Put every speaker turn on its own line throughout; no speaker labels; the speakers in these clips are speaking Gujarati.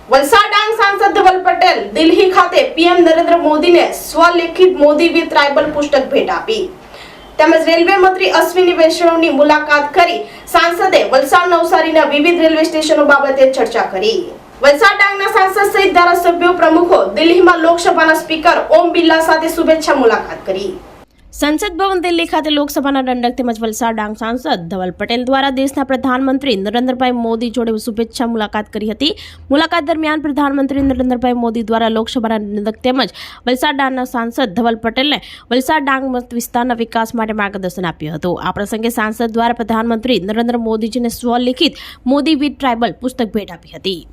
વલસાડ ડાંગ સાંસદ ધવલ પટેલ દિલ્હી ખાતે પીએમ નરેન્દ્ર મોદીને સ્વલિખિત મોદી વિથ ટ્રાઇબલ પુસ્તક ભેટ આપી તેમજ રેલવે મંત્રી અશ્વિની વૈષ્ણવની મુલાકાત કરી સાંસદે વલસાડ નવસારીના વિવિધ રેલવે સ્ટેશનો બાબતે ચર્ચા કરી। વલસાડ ડાંગના સાંસદ સહિત ધારાસભ્યો પ્રમુખો દિલ્હીમાં લોકસભાના સ્પીકર ઓમ બિરલા સાથે શુભેચ્છા મુલાકાત કરી। સંસદ ભવન દિલ્હી ખાતે લોકસભાના દંડક તેમજ વલસાડ ડાંગ સાંસદ ધવલ પટેલ દ્વારા દેશના પ્રધાનમંત્રી નરેન્દ્રભાઈ મોદી જોડે શુભેચ્છા મુલાકાત કરી હતી। મુલાકાત દરમિયાન પ્રધાનમંત્રી નરેન્દ્રભાઈ મોદી દ્વારા લોકસભાના દંડક તેમજ વલસાડ ડાંગના સાંસદ ધવલ પટેલને વલસાડ ડાંગ મત વિસ્તારના વિકાસ માટે માર્ગદર્શન આપ્યું હતું। આ પ્રસંગે સાંસદ દ્વારા પ્રધાનમંત્રી નરેન્દ્ર મોદીજીને સ્વલિખિત મોદી વિથ ટ્રાઇબલ પુસ્તક ભેટ આપી હતી।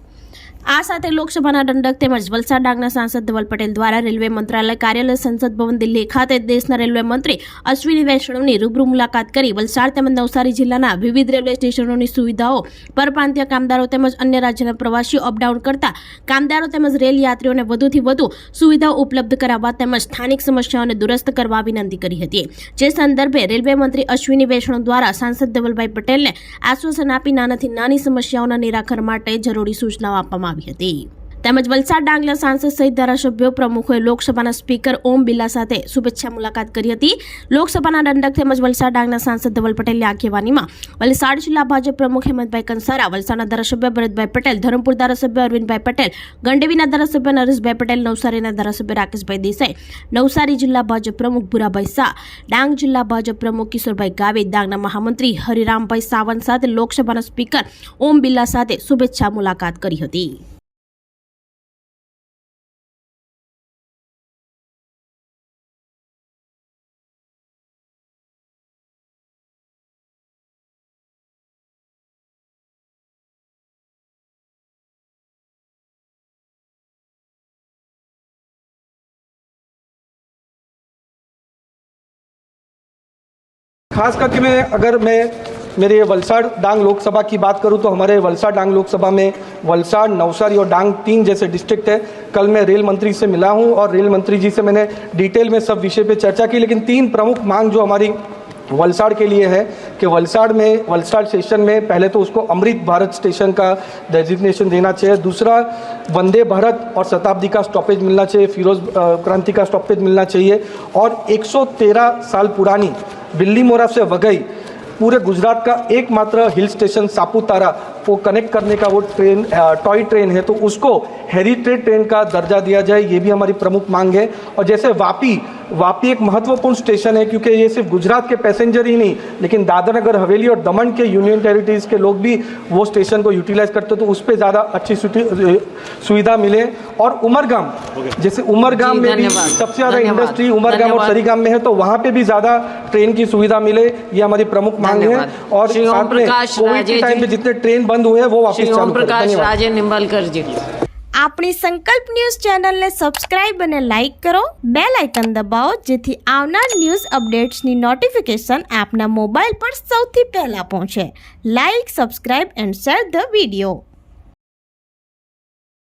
આ સાથે લોકસભાના દંડક તેમજ વલસાડ ડાંગના સાંસદ ધવલ પટેલ દ્વારા રેલવે મંત્રાલય કાર્યાલય સંસદ ભવન દિલ્હી ખાતે દેશના રેલવે મંત્રી અશ્વિની વૈષ્ણવની રૂબરૂ મુલાકાત કરી વલસાડ તેમજ નવસારી જિલ્લાના વિવિધ રેલવે સ્ટેશનોની સુવિધાઓ, પરપ્રાંતીય કામદારો તેમજ અન્ય રાજ્યના પ્રવાસીઓ અપડાઉન કરતા કામદારો તેમજ રેલ યાત્રીઓને વધુથી વધુ સુવિધાઓ ઉપલબ્ધ કરાવવા તેમજ સ્થાનિક સમસ્યાઓને દુરસ્ત કરવા વિનંતી કરી હતી। જે સંદર્ભે રેલવે મંત્રી અશ્વિની વૈષ્ણવ દ્વારા સાંસદ ધવલભાઈ પટેલને આશ્વાસન આપી નાનાથી નાની સમસ્યાઓના નિરાકરણ માટે જરૂરી સૂચનાઓ આપવામાં તેમજ વલસાડ ડાંગના સાંસદ સહિત ધારાસભ્યો પ્રમુખોએ લોકસભાના સ્પીકર ઓમ બિરલા સાથે શુભેચ્છા મુલાકાત કરી હતી। લોકસભાના દંડક તેમજ વલસાડ ડાંગના સાંસદ ધવલ પટેલની આગેવાનીમાં વલસાડ જિલ્લા ભાજપ પ્રમુખ હેમંતભાઈ કંસારા, વલસાડના ધારાસભ્ય ભરતભાઈ પટેલ, ધરમપુર ધારાસભ્ય અરવિંદભાઈ પટેલ, ગંડેવીના ધારાસભ્ય નરેશભાઈ પટેલ, નવસારીના ધારાસભ્ય રાકેશભાઈ દેસાઈ, નવસારી જિલ્લા ભાજપ પ્રમુખ ભુરાભાઈ શાહ, ડાંગ જિલ્લા ભાજપ પ્રમુખ કિશોરભાઈ ગાવિત, ડાંગના મહામંત્રી હરિરામભાઈ સાવંત સાથે લોકસભાના સ્પીકર ઓમ બિરલા સાથે શુભેચ્છા મુલાકાત કરી હતી।
खास करके मैं मेरे वलसाड़ डांग लोकसभा की बात करूं तो हमारे वलसाड़ डांग लोकसभा में वलसाड़, नवसारी और डांग 3 जैसे डिस्ट्रिक्ट है। कल मैं रेल मंत्री से मिला हूं और रेल मंत्री जी से मैंने डिटेल में सब विषय पे चर्चा की, लेकिन 3 प्रमुख मांग जो हमारी वलसाड़ के लिए है कि वलसाड़ स्टेशन में पहले तो उसको अमृत भारत स्टेशन का डेजिग्नेशन देना चाहिए, दूसरा वंदे भारत और शताब्दी का स्टॉपेज मिलना चाहिए, फिरोज क्रांति का स्टॉपेज मिलना चाहिए, और 113 साल पुरानी बिल्लीमोरा से वघई पूरे गुजरात का एकमात्र हिल स्टेशन सापुतारा को कनेक्ट करने का वो ट्रेन टॉय ट्रेन है, तो उसको हेरिटेज ट्रेन का दर्जा दिया जाए, ये भी हमारी प्रमुख मांग है। और जैसे वापी एक महत्वपूर्ण स्टेशन है, क्योंकि ये सिर्फ गुजरात के पैसेंजर ही नहीं, लेकिन दादरा नगर हवेली और दमन के यूनियन टेरिटरीज के लोग भी वो स्टेशन को यूटिलाइज करते, तो उस पर ज़्यादा अच्छी सुविधा मिले। और उमरगाम, जैसे उमरगाम में भी सबसे ज़्यादा इंडस्ट्री उमरगाम और सरीगाम में है, तो वहाँ पे भी ज़्यादा ट्रेन की सुविधा मिले, ये हमारी प्रमुख मांग है। और साथ में कोविड के टाइम पे जितने ट्रेन बंद हुए हैं वो वापस चालू करें।
આપણી સંકલ્પ ન્યૂઝ ચેનલને સબસ્ક્રાઇબ અને લાઇક કરો, બેલ આઇકન દબાવો જેથી આવનાર ન્યૂઝ અપડેટ્સની નોટિફિકેશન આપના મોબાઈલ પર સૌથી પહેલા પહોંચે। Like, subscribe and share the video.